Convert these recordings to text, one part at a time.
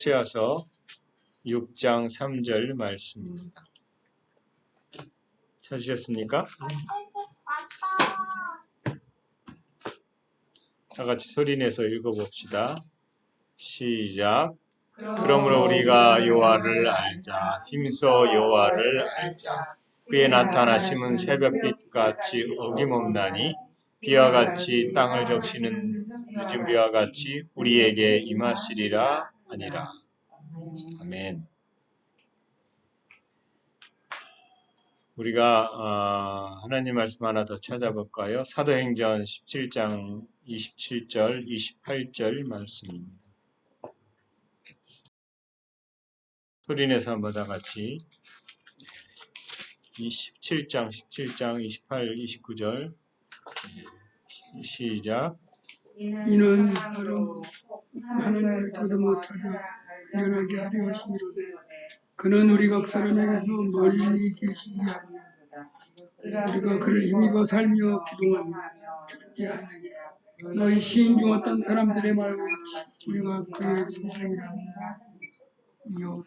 호세아서 6장 3절 말씀입니다. 찾으셨습니까? 다 같이 소리내서 읽어봅시다. 시작. 그러므로 우리가 여호와를 알자. 힘써 여호와를 알자. 그의 나타나심은 새벽빛같이 어김없나니 비와 같이 땅을 적시는 늦은 비와 같이 우리에게 임하시리라 하니라. 아멘. 우리가 하나님 말씀 하나 더 찾아볼까요? 사도행전 17장 27절, 28절 말씀입니다. 소리내서 한번 다 같이 17장, 28, 29절 시작. 이는 하나님을 도도 못하게 연하게 하려 하시기로되 그는 우리 각 사람에게서 멀리 계시지 아니하도다. 우리가 그를 힘입어 살며 기도하며 듣지 않느니라. 너희 시인 중 어떤 사람들의 말과 우리가 그의 소생이라 이요.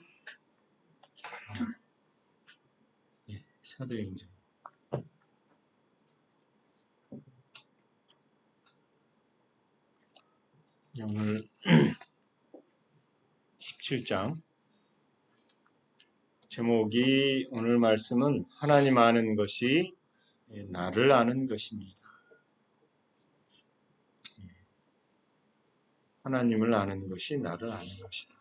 사도행전 오늘 17장 제목이 오늘 말씀은 하나님 아는 것이 나를 아는 것입니다. 하나님을 아는 것이 나를 아는 것이다.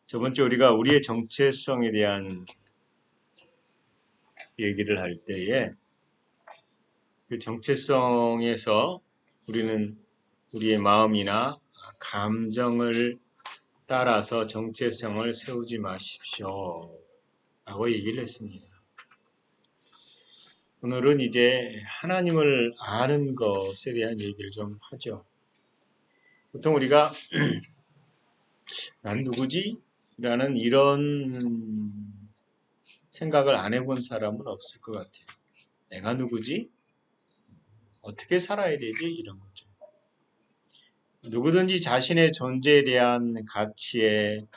저번주 우리가 우리의 정체성에 대한 얘기를 할 때에 그 정체성에서 우리는 우리의 마음이나 감정을 따라서 정체성을 세우지 마십시오 라고 얘기를 했습니다. 오늘은 이제 하나님을 아는 것에 대한 얘기를 좀 하죠. 보통 우리가 난 누구지? 라는 이런 생각을 안 해본 사람은 없을 것 같아요. 내가 누구지? 어떻게 살아야 되지? 이런 거죠. 누구든지 자신의 존재에 대한 가치의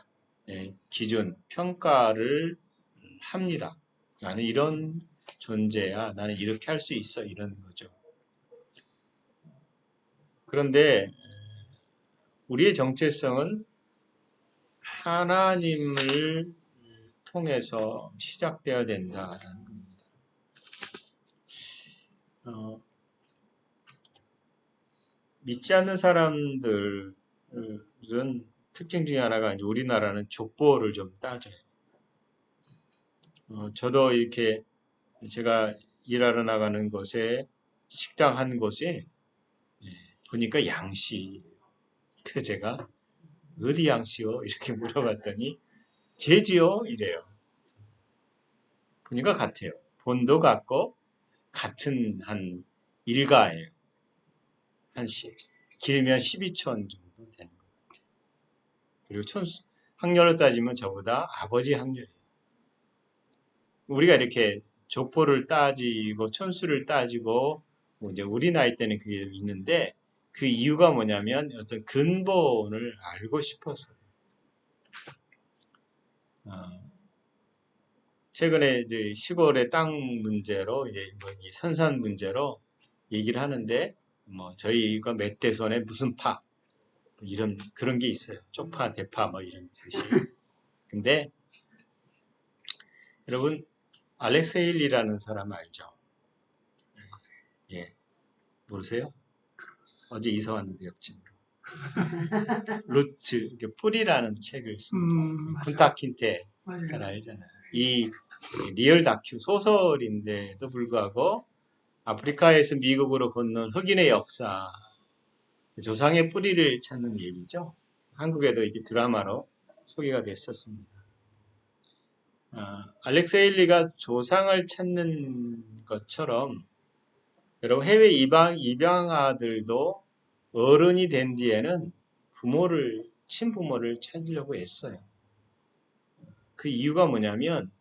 기준, 평가를 합니다. 나는 이런 존재야. 나는 이렇게 할 수 있어. 이런 거죠. 그런데 우리의 정체성은 하나님을 통해서 시작되어야 된다라는 겁니다. 믿지 않는 사람들은 특징 중에 하나가 이제 우리나라는 족보를 좀 따져요. 저도 이렇게 제가 일하러 나가는 곳에 식당 한 곳에 보니까 양씨. 그래서 제가 어디 양씨요? 이렇게 물어봤더니 제지요? 이래요. 보니까 같아요. 본도 같고 같은 한 일가예요. 길면 12촌 정도 되는 것 같아요. 그리고 학렬로 따지면 저보다 아버지 학렬이에요. 우리가 이렇게 족보를 따지고 촌수를 따지고 이제 우리 나이 때는 그게 있는데 그 이유가 뭐냐면 어떤 근본을 알고 싶어서. 최근에 이제 시골의 땅 문제로 이제 이 선산 문제로 얘기를 하는데 저희가 멧대손에 무슨 파 이런 그런 게 있어요. 쪽파, 대파 뭐 이런 뜻이. 근데 여러분 알렉스 헤일리라는 사람 알죠? 예, 모르세요? 어제 이사 왔는데 옆집으로. 루츠, 뿌리라는 책을 씁니다. 쿤타 킨테 잘 알잖아요. 이 리얼 다큐 소설인데도 불구하고 아프리카에서 미국으로 건넌 흑인의 역사, 조상의 뿌리를 찾는 얘기죠. 한국에도 이게 드라마로 소개가 됐었습니다. 알렉스 헤일리가 조상을 찾는 것처럼 여러분 해외 입양아들도 어른이 된 뒤에는 친부모를 찾으려고 했어요. 그 이유가 뭐냐면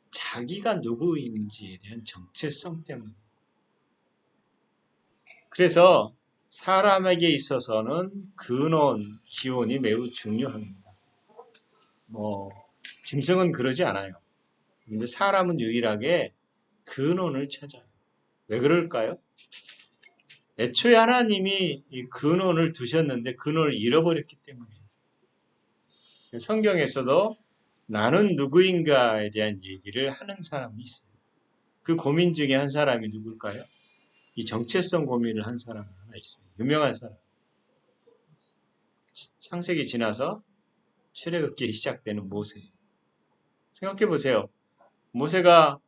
자기가 누구인지에 대한 정체성 때문에. 그래서 사람에게 있어서는 근원, 기원이 매우 중요합니다. 뭐 짐승은 그러지 않아요. 근데 사람은 유일하게 근원을 찾아요. 왜 그럴까요? 애초에 하나님이 이 근원을 두셨는데 근원을 잃어버렸기 때문이에요. 성경에서도 나는 누구인가에 대한 얘기를 하는 사람이 있어요. 그 고민 중에 한 사람이 누굴까요? 이 정체성 고민을 한 사람이 하나 있어요. 유명한 사람. 창세기 지나서 출애굽기 시작되는 모세. 생각해 보세요. 모세가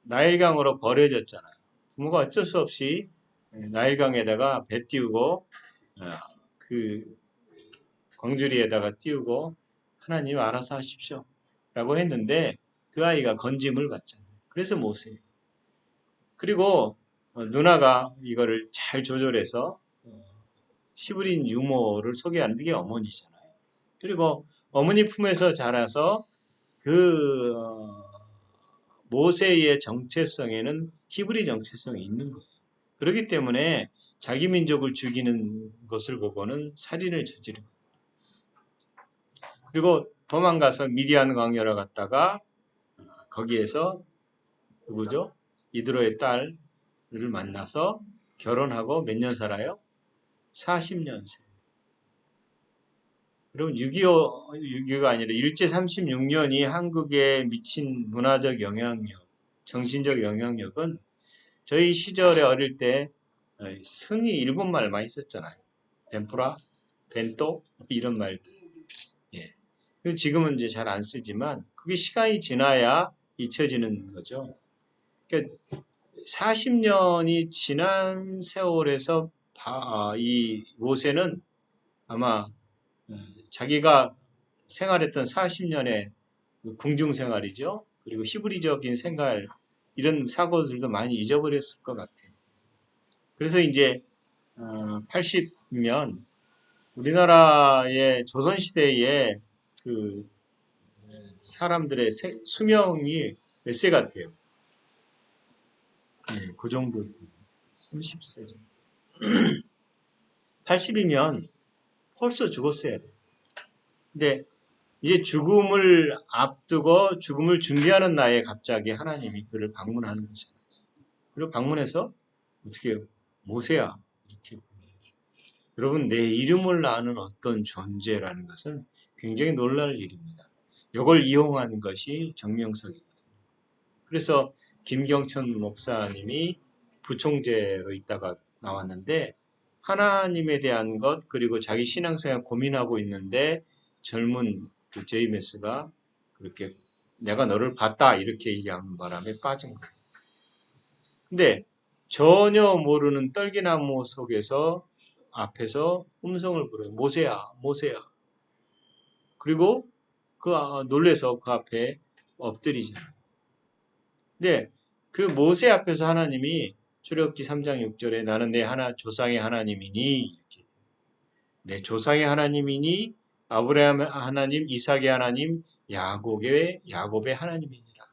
나일강으로 버려졌잖아요. 부모가 어쩔 수 없이 나일강에다가 배 띄우고 그 광주리에다가 띄우고 하나님 알아서 하십시오 라고 했는데 그 아이가 건짐을 받잖아요. 그래서 모세. 그리고 누나가 이거를 잘 조절해서 시브린 유모를 소개하는 게 어머니잖아요. 그리고 어머니 품에서 자라서 그 모세의 정체성에는 히브리 정체성이 있는 거예요. 그렇기 때문에 자기 민족을 죽이는 것을 보고는 살인을 저지르고 그리고 도망가서 미디안 광야로 갔다가 거기에서 누구죠? 이드로의 딸을 만나서 결혼하고 몇 년 살아요? 40년 살. 그럼 6.25가 아니라 일제 36년이 한국에 미친 문화적 영향력, 정신적 영향력은 저희 시절에 어릴 때 승이 일본 말 많이 썼잖아요. 덴푸라, 벤또 이런 말들. 예. 지금은 이제 잘 안 쓰지만 그게 시간이 지나야 잊혀지는 거죠. 그러니까 40년이 지난 세월에서 이 모세는 아마 자기가 생활했던 40년의 궁중 생활이죠. 그리고 히브리적인 생활 이런 사고들도 많이 잊어버렸을 것 같아요. 그래서 이제 80면 우리나라의 조선시대의 그 사람들의 수명이 몇 세 같아요? 네, 그 정도 30세 정도. 80이면 벌써 죽었어야 돼요. 근데 이제 죽음을 앞두고 죽음을 준비하는 나이에 갑자기 하나님이 그를 방문하는 거죠. 그리고 방문해서 어떻게 해요? 모세야 이렇게 여러분 내 이름을 아는 어떤 존재라는 것은 굉장히 놀랄 일입니다. 이걸 이용하는 것이 정명석이거든요. 그래서 김경천 목사님이 부총재로 있다가 나왔는데 하나님에 대한 것 그리고 자기 신앙생활 고민하고 있는데 젊은 그 제이메스가 그렇게 내가 너를 봤다 이렇게 얘기하는 바람에 빠진 거예요. 근데 전혀 모르는 떨기나무 속에서 앞에서 음성을 부르요. 모세야, 모세야. 그리고 놀래서 그 앞에 엎드리잖아요. 근데 그 모세 앞에서 하나님이 출애굽기 3장 6절에 나는 내 조상의 하나님이니 이렇게. 내 조상의 하나님이니 아브라함의 하나님, 이삭의 하나님, 야곱의 하나님이니라.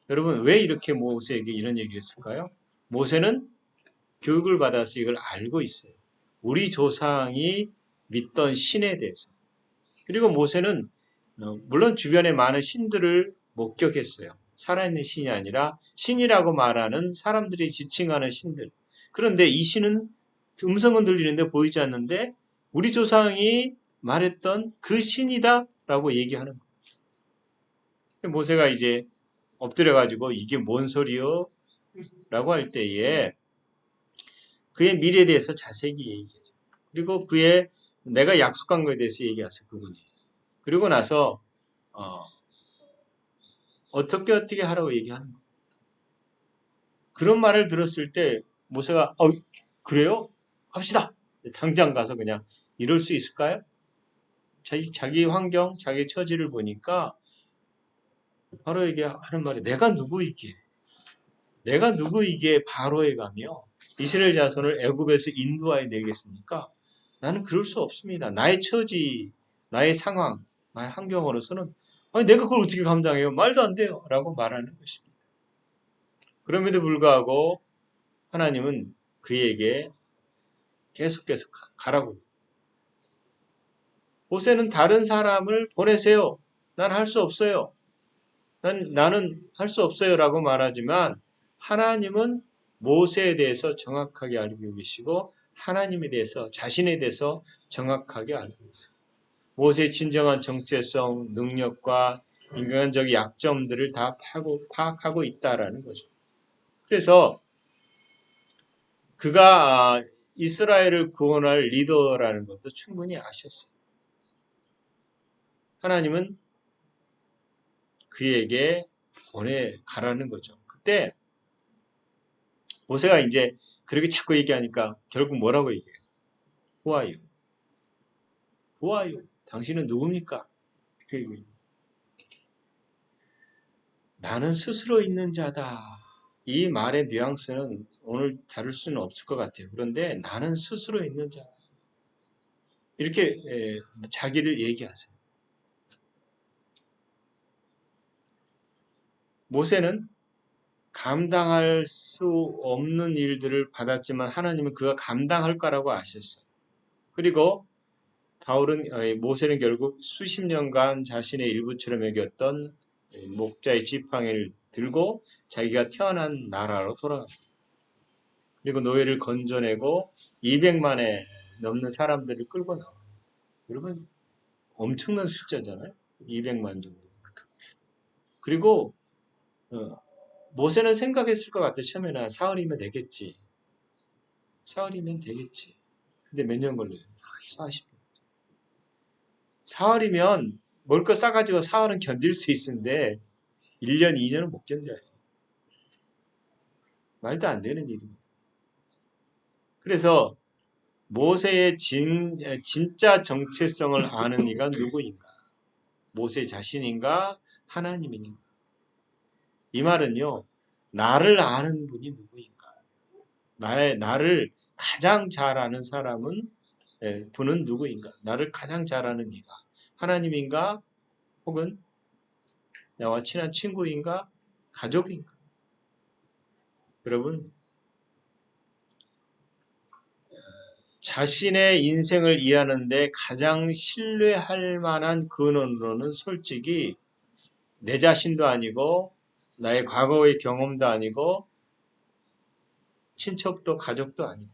여러분 왜 이렇게 모세에게 이런 얘기를 했을까요? 모세는 교육을 받아서 이걸 알고 있어요. 우리 조상이 믿던 신에 대해서. 그리고 모세는 물론 주변에 많은 신들을 목격했어요. 살아있는 신이 아니라 신이라고 말하는 사람들이 지칭하는 신들. 그런데 이 신은 음성은 들리는데 보이지 않는데 우리 조상이 말했던 그 신이다 라고 얘기하는 거예요. 모세가 이제 엎드려가지고 이게 뭔 소리요? 라고 할 때에 그의 미래에 대해서 자세히 얘기하죠. 그리고 내가 약속한 것에 대해서 얘기하세요. 그분이. 그리고 나서 어떻게 하라고 얘기하는 거예요. 그런 말을 들었을 때 모세가 그래요? 갑시다. 당장 가서 그냥 이럴 수 있을까요? 자기 환경, 자기 처지를 보니까 바로 얘기하는 말이 내가 누구이기에 바로에 가며 이스라엘 자손을 애굽에서 인도하여 내겠습니까? 나는 그럴 수 없습니다. 나의 처지, 나의 상황, 나의 환경으로서는 아니 내가 그걸 어떻게 감당해요? 말도 안 돼요. 라고 말하는 것입니다. 그럼에도 불구하고 하나님은 그에게 계속해서 가라고. 모세는 다른 사람을 보내세요. 난 할 수 없어요. 나는 할 수 없어요. 라고 말하지만 하나님은 모세에 대해서 정확하게 알고 계시고 하나님에 대해서 자신에 대해서 정확하게 알고 있어요. 모세의 진정한 정체성, 능력과 인간적인 약점들을 다 파악하고 있다라는 거죠. 그래서 그가 이스라엘을 구원할 리더라는 것도 충분히 아셨어요. 하나님은 그에게 보내가라는 거죠. 그때 모세가 이제 그렇게 자꾸 얘기하니까 결국 뭐라고 얘기해요? Who are you? Who are you? 당신은 누굽니까? 그 얘기해요. 나는 스스로 있는 자다. 이 말의 뉘앙스는 오늘 다룰 수는 없을 것 같아요. 그런데 나는 스스로 있는 자다. 이렇게 자기를 얘기하세요. 모세는 감당할 수 없는 일들을 받았지만 하나님은 그가 감당할 거라고 아셨어요. 그리고 모세는 결국 수십 년간 자신의 일부처럼 여겼던 목자의 지팡이를 들고 자기가 태어난 나라로 돌아갑니다. 그리고 노예를 건져내고 200만에 넘는 사람들을 끌고 나와요. 여러분 엄청난 숫자잖아요. 200만 정도. 그리고 모세는 생각했을 것 같아. 처음에는 사흘이면 되겠지. 사흘이면 되겠지. 근데 몇 년 걸려요? 40년. 사흘이면 먹을 거 싸가지고 사흘은 견딜 수 있는데 1년, 2년은 못 견뎌요. 말도 안 되는 일입니다. 그래서 모세의 진짜 정체성을 아는 이가 누구인가? 모세 자신인가? 하나님인가? 이 말은요, 나를 아는 분이 누구인가? 나를 가장 잘 아는 분은 누구인가? 나를 가장 잘 아는 이가 하나님인가? 혹은 나와 친한 친구인가? 가족인가? 여러분, 자신의 인생을 이해하는데 가장 신뢰할 만한 근원으로는 솔직히 내 자신도 아니고 나의 과거의 경험도 아니고 친척도 가족도 아니고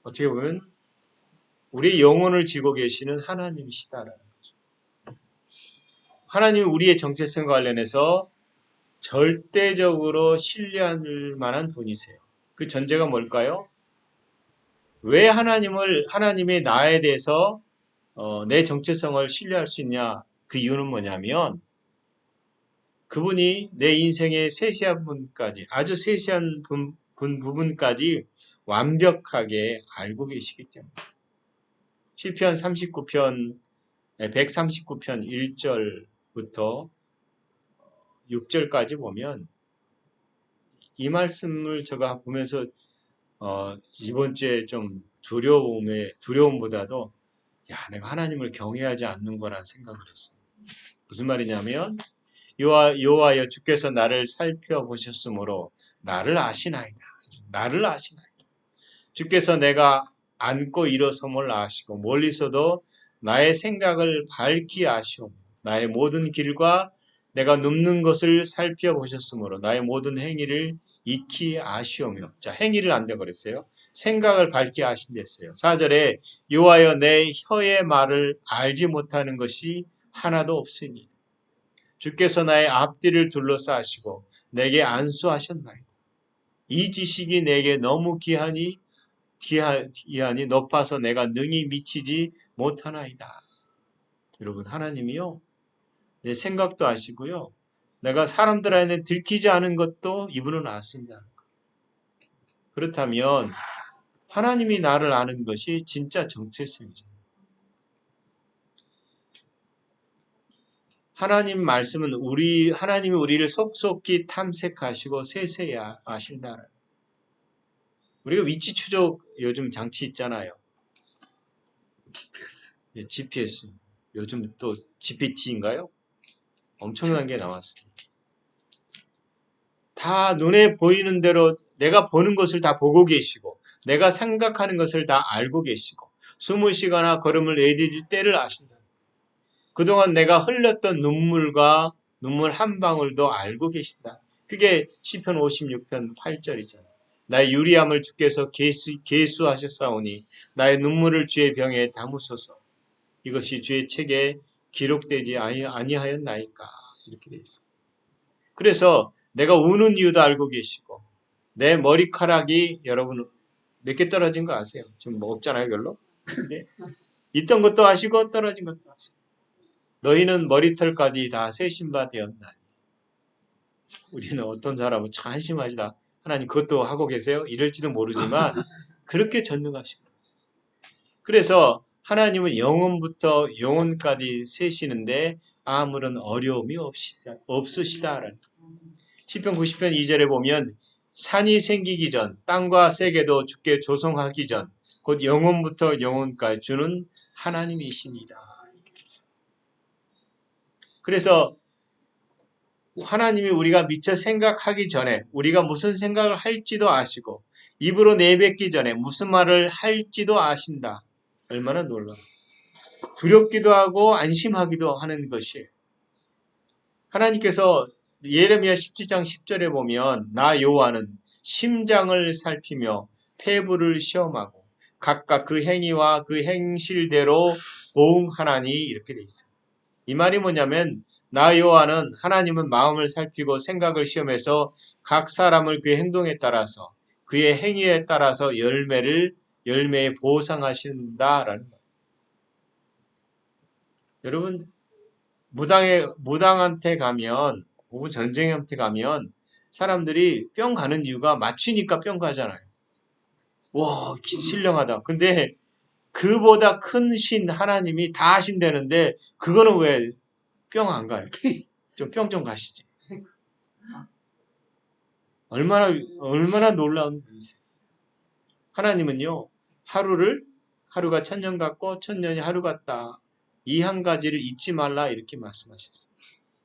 어떻게 보면 우리의 영혼을 쥐고 계시는 하나님이시다라는 거죠. 하나님이 우리의 정체성과 관련해서 절대적으로 신뢰할 만한 분이세요. 그 전제가 뭘까요? 왜 하나님의 나에 대해서 내 정체성을 신뢰할 수 있냐? 그 이유는 뭐냐면 그분이 내 인생의 세세한 부분까지 아주 세세한 부분까지 완벽하게 알고 계시기 때문에 시편 39편 139편 1절부터 6절까지 보면 이 말씀을 제가 보면서 이번 주에 좀 두려움보다도 내가 하나님을 경외하지 않는 거란 생각을 했어요. 무슨 말이냐면 여호와여 주께서 나를 살펴보셨으므로 나를 아시나이다. 나를 아시나이다. 주께서 내가 앉고 일어섬을 아시고 멀리서도 나의 생각을 밝히 아시오. 나의 모든 길과 내가 눕는 것을 살펴보셨으므로 나의 모든 행위를 익히 아시오며. 자, 행위를 안다 그랬어요. 생각을 밝히 아신댔어요. 4절에 여호와여 내 혀의 말을 알지 못하는 것이 하나도 없으니 주께서 나의 앞뒤를 둘러싸시고 내게 안수하셨나이다. 이 지식이 내게 너무 귀하니 높아서 내가 능히 미치지 못하나이다. 여러분 하나님이요 내 생각도 아시고요 내가 사람들한테 들키지 않은 것도 이분은 아신다. 그렇다면 하나님이 나를 아는 것이 진짜 정체성이죠. 하나님 말씀은 하나님이 우리를 속속히 탐색하시고 세세히 아신다는. 우리가 위치 추적 요즘 장치 있잖아요. GPS. 요즘 또 GPT인가요? 엄청난 게 나왔어요. 다 눈에 보이는 대로 내가 보는 것을 다 보고 계시고 내가 생각하는 것을 다 알고 계시고 숨을 쉬거나 걸음을 내디딜 때를 아신다. 그동안 내가 흘렸던 눈물과 눈물 한 방울도 알고 계신다. 그게 시편 56편 8절이잖아요. 나의 유리함을 주께서 계수하셨사오니 나의 눈물을 주의 병에 담으소서. 이것이 주의 책에 기록되지 아니하였나이까. 이렇게 돼 있어요. 그래서 내가 우는 이유도 알고 계시고 내 머리카락이 여러분 몇 개 떨어진 거 아세요? 지금 뭐 없잖아요 별로. 근데 있던 것도 아시고 떨어진 것도 아시고 너희는 머리털까지 다 세신 바 되었나니. 우리는 어떤 사람은 참 한심하시다. 하나님 그것도 하고 계세요? 이럴지도 모르지만 그렇게 전능하신 거예요. 그래서 하나님은 영혼부터 영혼까지 세시는데 아무런 어려움이 없으시다라는. 시편 90편 2절에 보면 산이 생기기 전 땅과 세계도 주께 조성하기 전 곧 영혼부터 영혼까지 주는 하나님이십니다. 그래서 하나님이 우리가 미처 생각하기 전에 우리가 무슨 생각을 할지도 아시고 입으로 내뱉기 전에 무슨 말을 할지도 아신다. 얼마나 놀라워. 두렵기도 하고 안심하기도 하는 것이에요. 하나님께서 예레미야 17장 10절에 보면 나 여호와는 심장을 살피며 폐부를 시험하고 각각 그 행위와 그 행실대로 보응하나니 이렇게 돼 있어요. 이 말이 뭐냐면 나 여호와는 하나님은 마음을 살피고 생각을 시험해서 각 사람을 그의 행동에 따라서 그의 행위에 따라서 열매에 보상하신다라는 거예요. 여러분 무당한테 가면 혹은 전쟁한테 가면 사람들이 뿅 가는 이유가 맞추니까 뿅 가잖아요. 와 신령하다. 근데 그보다 큰 신 하나님이 다 하신다는데 그거는 왜 뿅 안 가요? 좀 뿅 좀 가시지. 얼마나 놀라운 분이세요. 하나님은요 하루가 천년 같고 천년이 하루 같다. 이 한 가지를 잊지 말라 이렇게 말씀하셨어요.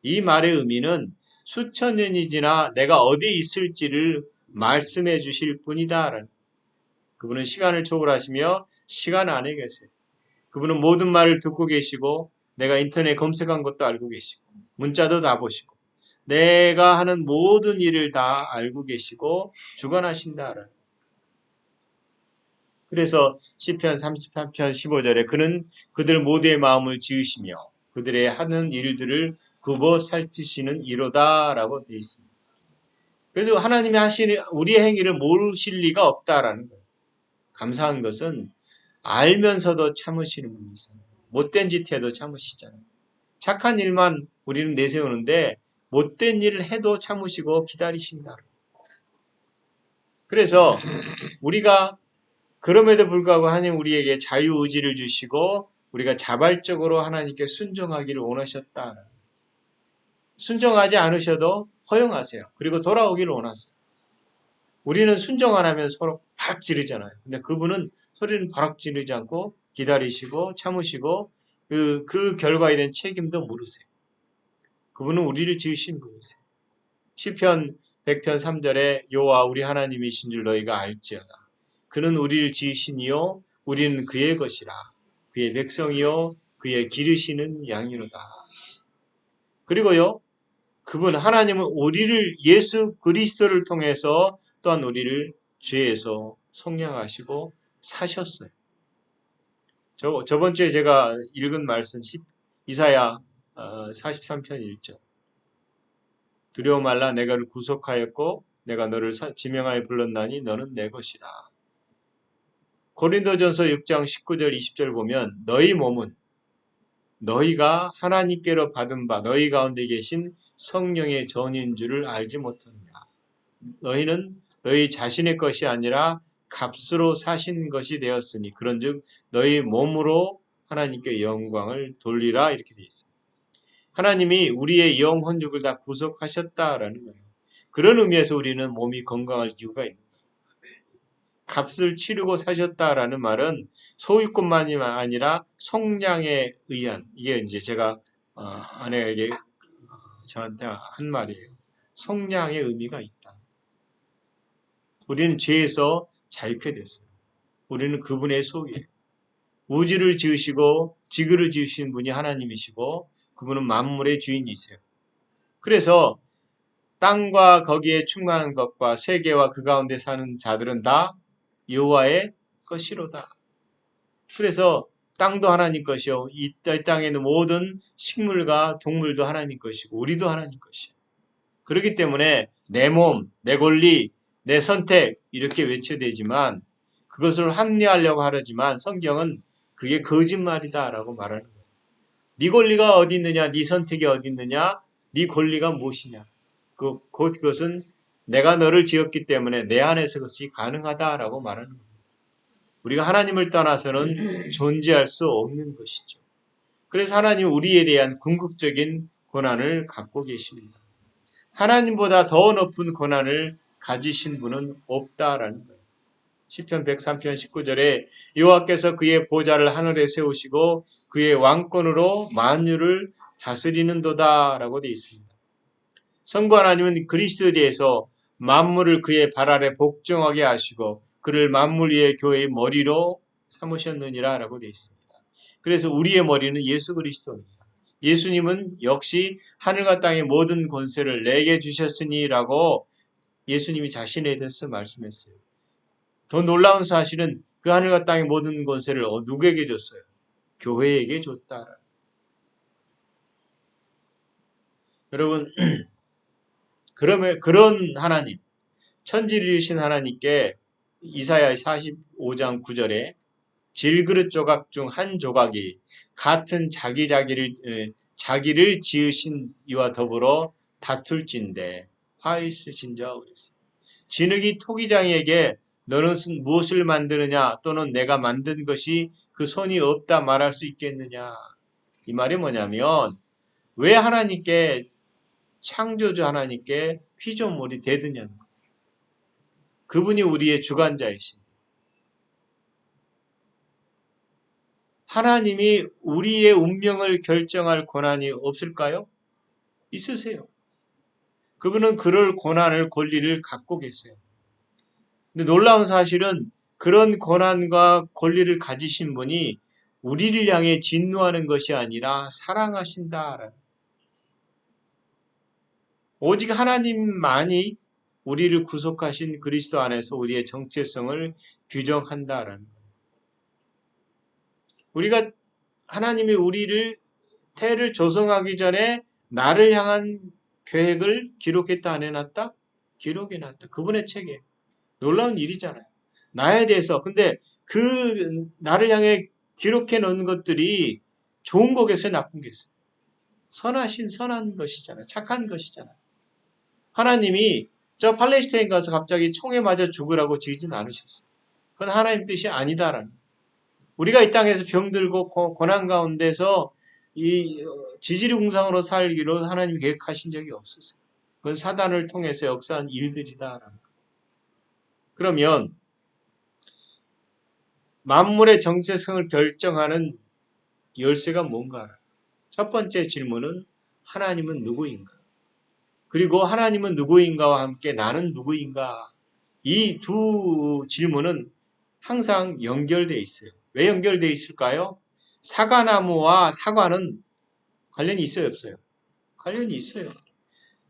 이 말의 의미는 수천 년이 지나 내가 어디에 있을지를 말씀해 주실 분이다. 그분은 시간을 초월하시며 시간 안에 계세요. 그분은 모든 말을 듣고 계시고 내가 인터넷 검색한 것도 알고 계시고 문자도 다 보시고 내가 하는 모든 일을 다 알고 계시고 주관하신다. 그래서 시편 33편 15절에 그는 그들 모두의 마음을 지으시며 그들의 하는 일들을 굽어 살피시는 이로다라고 되어 있습니다. 그래서 하나님이 하시는 우리의 행위를 모르실 리가 없다라는 거예요. 감사한 것은 알면서도 참으시는 분이세요. 못된 짓 해도 참으시잖아요. 착한 일만 우리는 내세우는데 못된 일을 해도 참으시고 기다리신다. 그래서 우리가 그럼에도 불구하고 하나님 우리에게 자유의지를 주시고 우리가 자발적으로 하나님께 순종하기를 원하셨다. 순종하지 않으셔도 허용하세요. 그리고 돌아오기를 원하세요. 우리는 순종 안 하면 서로 바락 지르잖아요. 근데 그분은 소리는 바락 지르지 않고 기다리시고 참으시고 그 결과에 대한 책임도 물으세요. 그분은 우리를 지으신 분이세요. 시편 100편 3절에 여호와 우리 하나님이신 줄 너희가 알지어다. 그는 우리를 지으시니요 우리는 그의 것이라. 그의 백성이요 그의 기르시는 양이로다. 그리고요 그분 하나님은 우리를 예수 그리스도를 통해서 또한 우리를 죄에서 속량하시고 사셨어요. 저번 주에 제가 읽은 말씀 이사야 43편 1절 두려워 말라 내가 너를 구속하였고 내가 너를 지명하여 불렀나니 너는 내 것이라. 고린도전서 6장 19절 20절 보면 너희 몸은 너희가 하나님께로 받은 바 너희 가운데 계신 성령의 전인 줄을 알지 못하느냐. 너희는 너희 자신의 것이 아니라 값으로 사신 것이 되었으니 그런즉 너희 몸으로 하나님께 영광을 돌리라 이렇게 되어 있습니다. 하나님이 우리의 영혼육을 다 구속하셨다라는 거예요. 그런 의미에서 우리는 몸이 건강할 이유가 있는 거예요. 값을 치르고 사셨다라는 말은 소유권만이 아니라 속량에 의한 이게 이제 제가 아내에게 저한테 한 말이에요. 속량의 의미가 있다. 우리는 죄에서 자유케 됐어요. 우리는 그분의 소유예요. 우주를 지으시고 지구를 지으신 분이 하나님이시고 그분은 만물의 주인이세요. 그래서 땅과 거기에 충만한 것과 세계와 그 가운데 사는 자들은 다 여호와의 것이로다. 그래서 땅도 하나님 것이요 이 땅에 있는 모든 식물과 동물도 하나님 것이고 우리도 하나님 것이에요. 그렇기 때문에 내 몸, 내 권리, 내 선택 이렇게 외쳐대지만 그것을 합리화하려고 하지만 성경은 그게 거짓말이다라고 말하는 거예요. 네 권리가 어디 있느냐, 네 선택이 어디 있느냐, 네 권리가 무엇이냐. 그것은 내가 너를 지었기 때문에 내 안에서 그것이 가능하다라고 말하는 겁니다. 우리가 하나님을 떠나서는 존재할 수 없는 것이죠. 그래서 하나님은 우리에 대한 궁극적인 권한을 갖고 계십니다. 하나님보다 더 높은 권한을 가지신 분은 없다라는 거예요. 시편 103편 19절에 여호와께서 그의 보좌를 하늘에 세우시고 그의 왕권으로 만유를 다스리는도다라고 되어 있습니다. 성부 하나님은 그리스도에 대해서 만물을 그의 발 아래 복종하게 하시고 그를 만물 위의 교회의 머리로 삼으셨느니라 라고 되어 있습니다. 그래서 우리의 머리는 예수 그리스도입니다. 예수님은 역시 하늘과 땅의 모든 권세를 내게 주셨으니 라고 예수님이 자신에 대해서 말씀했어요. 더 놀라운 사실은 그 하늘과 땅의 모든 권세를 누구에게 줬어요? 교회에게 줬다. 여러분 그러면 그런 하나님 천지를 이루신 하나님께 이사야 45장 9절에 질그릇 조각 중 한 조각이 같은 자기를 지으신 이와 더불어 다툴진대 화 있으신자 그랬어요. 진흙이 토기장이에게 너는 무엇을 만드느냐 또는 내가 만든 것이 그 손이 없다 말할 수 있겠느냐. 이 말이 뭐냐면 왜 하나님께 창조주 하나님께 피조물이 되느냐는 거예요. 그분이 우리의 주관자이십니다. 하나님이 우리의 운명을 결정할 권한이 없을까요? 있으세요. 그분은 그럴 권한을 권리를 갖고 계세요. 근데 놀라운 사실은 그런 권한과 권리를 가지신 분이 우리를 향해 진노하는 것이 아니라 사랑하신다. 오직 하나님만이 우리를 구속하신 그리스도 안에서 우리의 정체성을 규정한다라는 거예요. 우리가 하나님이 우리를 태를 조성하기 전에 나를 향한 계획을 기록했다 안 해놨다? 기록해놨다. 그분의 책에. 놀라운 일이잖아요. 나에 대해서. 근데 그 나를 향해 기록해 놓은 것들이 좋은 거겠어요? 나쁜 거겠어요? 선한 것이잖아요. 착한 것이잖아요. 하나님이 저 팔레스타인 가서 갑자기 총에 맞아 죽으라고 지진 않으셨어요. 그건 하나님 뜻이 아니다라는 거예요. 우리가 이 땅에서 병들고 고난 가운데서 이 지지리궁상으로 살기로 하나님 계획하신 적이 없었어요. 그건 사단을 통해서 역사한 일들이다라는 거예요. 그러면 만물의 정체성을 결정하는 열쇠가 뭔가? 첫 번째 질문은 하나님은 누구인가? 그리고 하나님은 누구인가와 함께 나는 누구인가? 이 두 질문은 항상 연결되어 있어요. 왜 연결되어 있을까요? 사과나무와 사과는 관련이 있어요, 없어요? 관련이 있어요.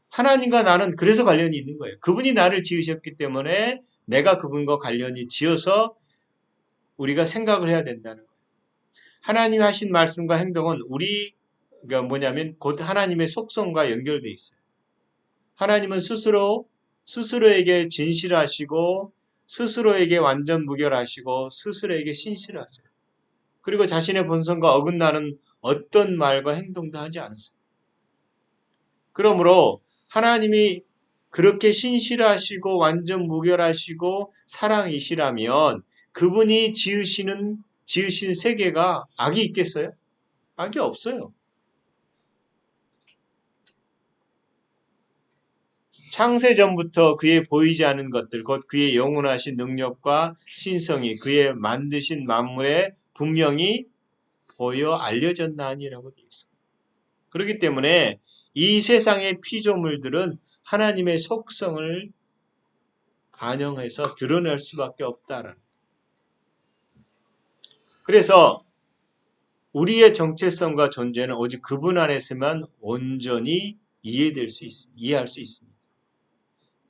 하나님과 나는 그래서 관련이 있는 거예요. 그분이 나를 지으셨기 때문에 내가 그분과 관련이 지어서 우리가 생각을 해야 된다는 거예요. 하나님이 하신 말씀과 행동은 우리가 뭐냐면 곧 하나님의 속성과 연결되어 있어요. 하나님은 스스로에게 진실하시고 스스로에게 완전 무결하시고 스스로에게 신실하세요. 그리고 자신의 본성과 어긋나는 어떤 말과 행동도 하지 않으세요. 그러므로 하나님이 그렇게 신실하시고 완전 무결하시고 사랑이시라면 그분이 지으신 세계가 악이 있겠어요? 악이 없어요. 창세 전부터 그의 보이지 않은 것들, 곧 그의 영원하신 능력과 신성이 그의 만드신 만물에 분명히 보여 알려졌나니라고 되어 있습니다. 그렇기 때문에 이 세상의 피조물들은 하나님의 속성을 반영해서 드러낼 수밖에 없다라는. 그래서 우리의 정체성과 존재는 오직 그분 안에서만 온전히 이해될 수 있습니다. 이해할 수 있습니다.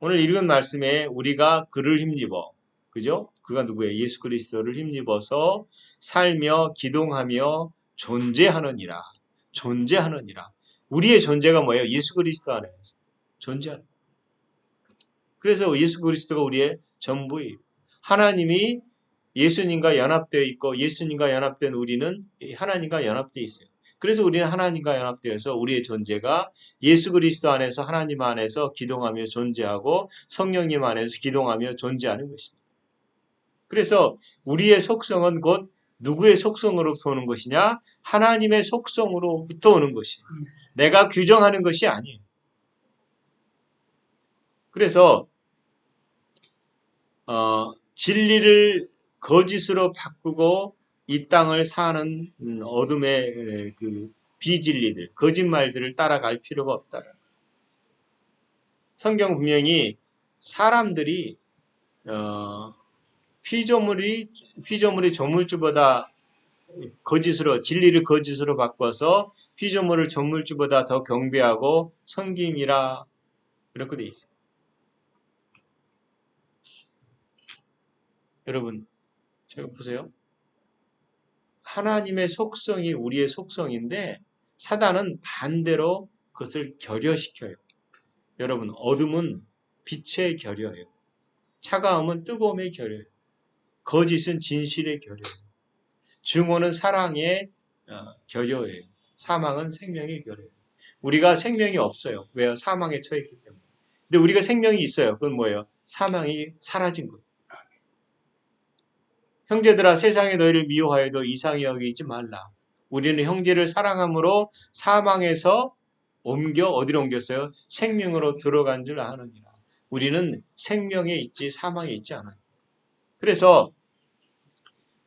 오늘 읽은 말씀에 우리가 그를 힘입어, 그죠? 그가 누구예요? 예수 그리스도를 힘입어서 살며 기동하며 존재하느니라. 존재하느니라. 우리의 존재가 뭐예요? 예수 그리스도 안에서 존재하는. 그래서 예수 그리스도가 우리의 전부예요. 하나님이 예수님과 연합되어 있고 예수님과 연합된 우리는 하나님과 연합되어 있어요. 그래서 우리는 하나님과 연합되어서 우리의 존재가 예수 그리스도 안에서 하나님 안에서 기동하며 존재하고 성령님 안에서 기동하며 존재하는 것입니다. 그래서 우리의 속성은 곧 누구의 속성으로부터 오는 것이냐? 하나님의 속성으로부터 오는 것이에요. 내가 규정하는 것이 아니에요. 그래서 진리를 거짓으로 바꾸고 이 땅을 사는 어둠의 그 비진리들, 거짓말들을 따라갈 필요가 없다. 성경 분명히 사람들이 피조물이 조물주보다 거짓으로 진리를 거짓으로 바꿔서 피조물을 조물주보다 더 경배하고 섬김이라 이렇게 돼 있어요. 여러분, 제가 보세요. 하나님의 속성이 우리의 속성인데 사단은 반대로 그것을 결여시켜요. 여러분, 어둠은 빛의 결여예요. 차가움은 뜨거움의 결여예요. 거짓은 진실의 결여예요. 증오는 사랑의 결여예요. 사망은 생명의 결여예요. 우리가 생명이 없어요. 왜요? 사망에 처했기 때문에. 근데 우리가 생명이 있어요. 그건 뭐예요? 사망이 사라진 거예요. 형제들아 세상에 너희를 미워하여도 이상히 여기지 말라. 우리는 형제를 사랑함으로 사망에서 어디로 옮겼어요? 생명으로 들어간 줄 아느니라. 우리는 생명에 있지 사망에 있지 않아요. 그래서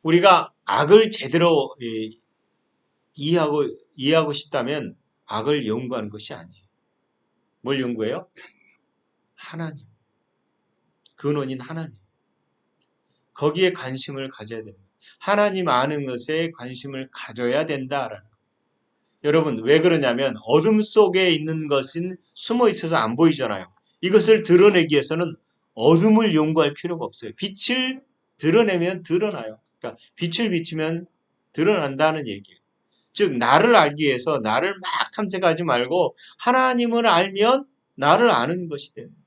우리가 악을 제대로 이해하고 싶다면 악을 연구하는 것이 아니에요. 뭘 연구해요? 하나님. 근원인 하나님. 거기에 관심을 가져야 됩니다. 하나님 아는 것에 관심을 가져야 된다라는 거예요. 여러분 왜 그러냐면 어둠 속에 있는 것은 숨어 있어서 안 보이잖아요. 이것을 드러내기 위해서는 어둠을 연구할 필요가 없어요. 빛을 드러내면 드러나요. 그러니까 빛을 비추면 드러난다는 얘기예요. 즉 나를 알기 위해서 나를 막 탐색하지 말고 하나님을 알면 나를 아는 것이 됩니다.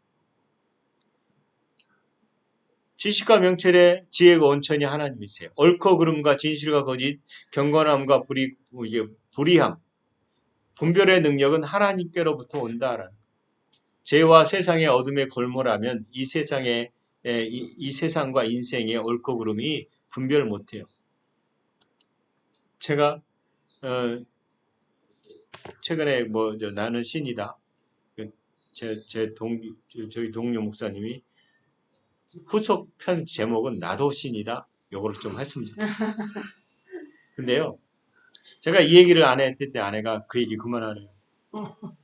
지식과 명철의 지혜가 온천이 하나님이세요. 옳고 그름과 진실과 거짓, 경건함과 불의함, 분별의 능력은 하나님께로부터 온다라는. 죄와 세상의 어둠에 골몰하면 이 세상과 인생의 옳고 그름이 분별 못해요. 제가 최근에 나는 신이다. 저희 동료 목사님이 후속 편 제목은 나도 신이다. 요거를 좀 했으면 좋겠어요. 근데요, 제가 이 얘기를 아내한테 때 아내가 그 얘기 그만하래요.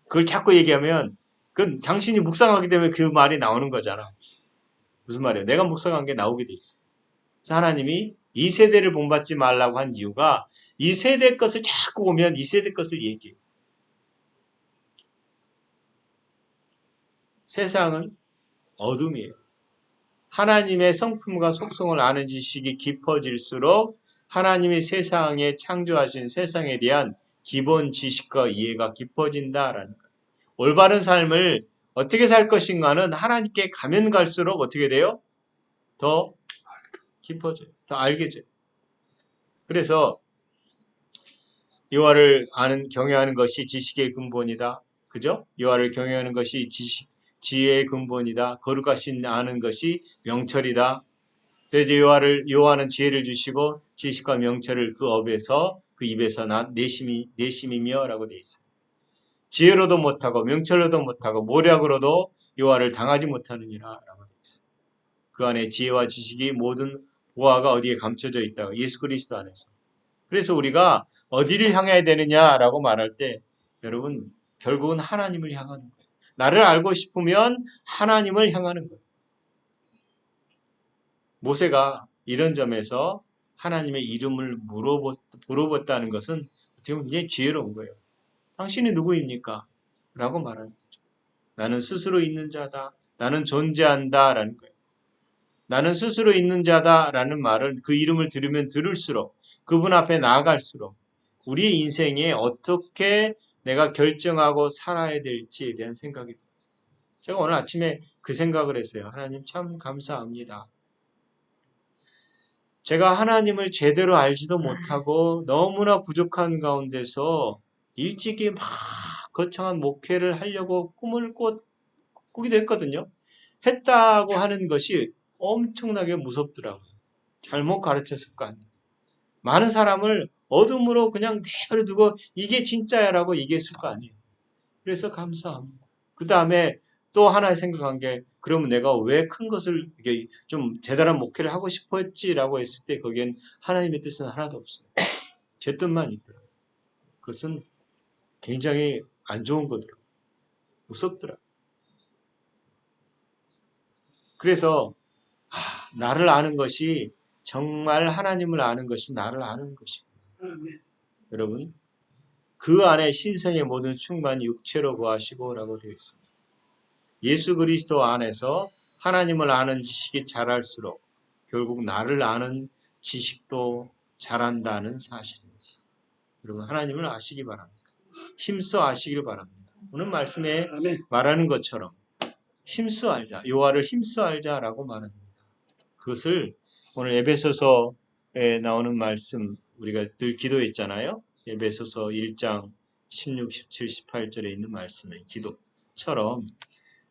그걸 자꾸 얘기하면 그건 당신이 묵상하기 때문에 그 말이 나오는 거잖아. 무슨 말이에요? 내가 묵상한 게 나오게 돼 있어. 그래서 하나님이 이 세대를 본받지 말라고 한 이유가 이 세대 것을 자꾸 보면 이 세대 것을 얘기해요. 세상은 어둠이에요. 하나님의 성품과 속성을 아는 지식이 깊어질수록 하나님이 세상에 창조하신 세상에 대한 기본 지식과 이해가 깊어진다라는 거예요. 올바른 삶을 어떻게 살 것인가는 하나님께 가면 갈수록 어떻게 돼요? 더 깊어져요. 더 알게 돼요. 그래서 여호와를 경외하는 것이 지식의 근본이다. 그죠? 여호와를 경외하는 것이 지혜의 근본이다. 거룩하신 아는 것이 명철이다. 그래서 여호와는 지혜를 주시고 지식과 명철을 그 입에서 난 내심이며라고 되어 있어요. 지혜로도 못하고 명철로도 못하고 모략으로도 여호와를 당하지 못하느니라라고 되어 있어요. 그 안에 지혜와 지식이 모든 보화가 어디에 감춰져 있다고 예수 그리스도 안에서. 그래서 우리가 어디를 향해야 되느냐라고 말할 때 여러분 결국은 하나님을 향하는 거예요. 나를 알고 싶으면 하나님을 향하는 거예요. 모세가 이런 점에서 하나님의 이름을 물어봤다는 것은 어떻게 보면 굉장히 지혜로운 거예요. 당신이 누구입니까? 라고 말하는 거죠. 나는 스스로 있는 자다. 나는 존재한다. 라는 거예요. 나는 스스로 있는 자다. 라는 말을 그 이름을 들으면 들을수록 그분 앞에 나아갈수록 우리의 인생에 어떻게 내가 결정하고 살아야 될지에 대한 생각이 들어요. 제가 오늘 아침에 그 생각을 했어요. 하나님 참 감사합니다. 제가 하나님을 제대로 알지도 못하고 너무나 부족한 가운데서 일찍이 막 거창한 목회를 하려고 꿈을 꾸기도 했거든요. 했다고 하는 것이 엄청나게 무섭더라고요. 잘못 가르쳤을 거 아니에요. 많은 사람을 어둠으로 그냥 내버려 두고 이게 진짜야라고 얘기했을 거 아니에요. 그래서 감사합니다. 그 다음에 또 하나 생각한 게 그러면 내가 왜 큰 것을 이게 좀 대단한 목회를 하고 싶었지라고 했을 때 거기엔 하나님의 뜻은 하나도 없어요. 제 뜻만 있더라고요. 그것은 굉장히 안 좋은 거더라고요. 무섭더라고요. 그래서 나를 아는 것이 정말 하나님을 아는 것이 나를 아는 것이고 아멘. 여러분 그 안에 신성의 모든 충만이 육체로 거하시고라고 되어 있습니다. 예수 그리스도 안에서 하나님을 아는 지식이 자랄수록 결국 나를 아는 지식도 자란다는 사실입니다. 여러분 하나님을 아시기 바랍니다. 힘써 아시기를 바랍니다. 오늘 말씀에 아멘. 말하는 것처럼 힘써 알자, 여호와를 힘써 알자라고 말합니다. 그것을 오늘 에베소서에 나오는 말씀 우리가 늘 기도했잖아요. 에베소서 1장 16, 17, 18절에 있는 말씀의 기도처럼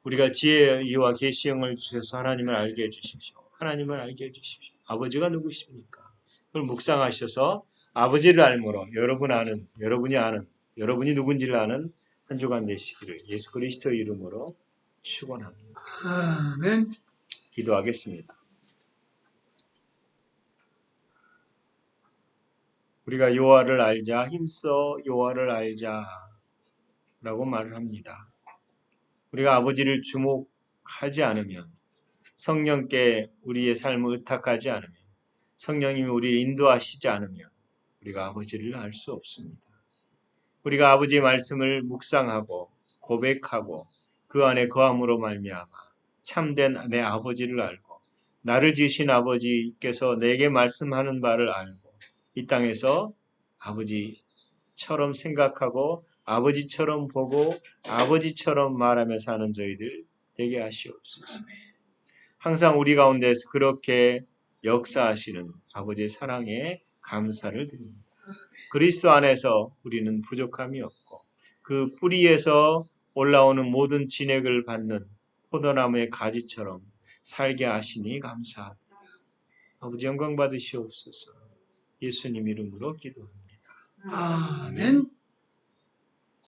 우리가 지혜와 계시형을 주셔서 하나님을 알게 해주십시오. 하나님을 알게 해주십시오. 아버지가 누구십니까? 그걸 묵상하셔서 아버지를 알므로 여러분이 아는, 여러분이 누군지를 아는 한 주간 되시기를 예수 그리스도 이름으로 축원합니다. 아멘. 기도하겠습니다. 우리가 여호와를 알자, 힘써 여호와를 알자라고 말을 합니다. 우리가 아버지를 주목하지 않으면 성령께 우리의 삶을 의탁하지 않으면 성령님이 우리를 인도하시지 않으면 우리가 아버지를 알 수 없습니다. 우리가 아버지의 말씀을 묵상하고 고백하고 그 안에 거함으로 말미암아 참된 내 아버지를 알고 나를 지으신 아버지께서 내게 말씀하는 바를 알고 이 땅에서 아버지처럼 생각하고 아버지처럼 보고 아버지처럼 말하며 사는 저희들 되게 하시옵소서. 항상 우리 가운데서 그렇게 역사하시는 아버지의 사랑에 감사를 드립니다. 그리스도 안에서 우리는 부족함이 없고 그 뿌리에서 올라오는 모든 진액을 받는 포도나무의 가지처럼 살게 하시니 감사합니다. 아버지 영광 받으시옵소서. 예수님 이름으로 기도합니다. 아멘.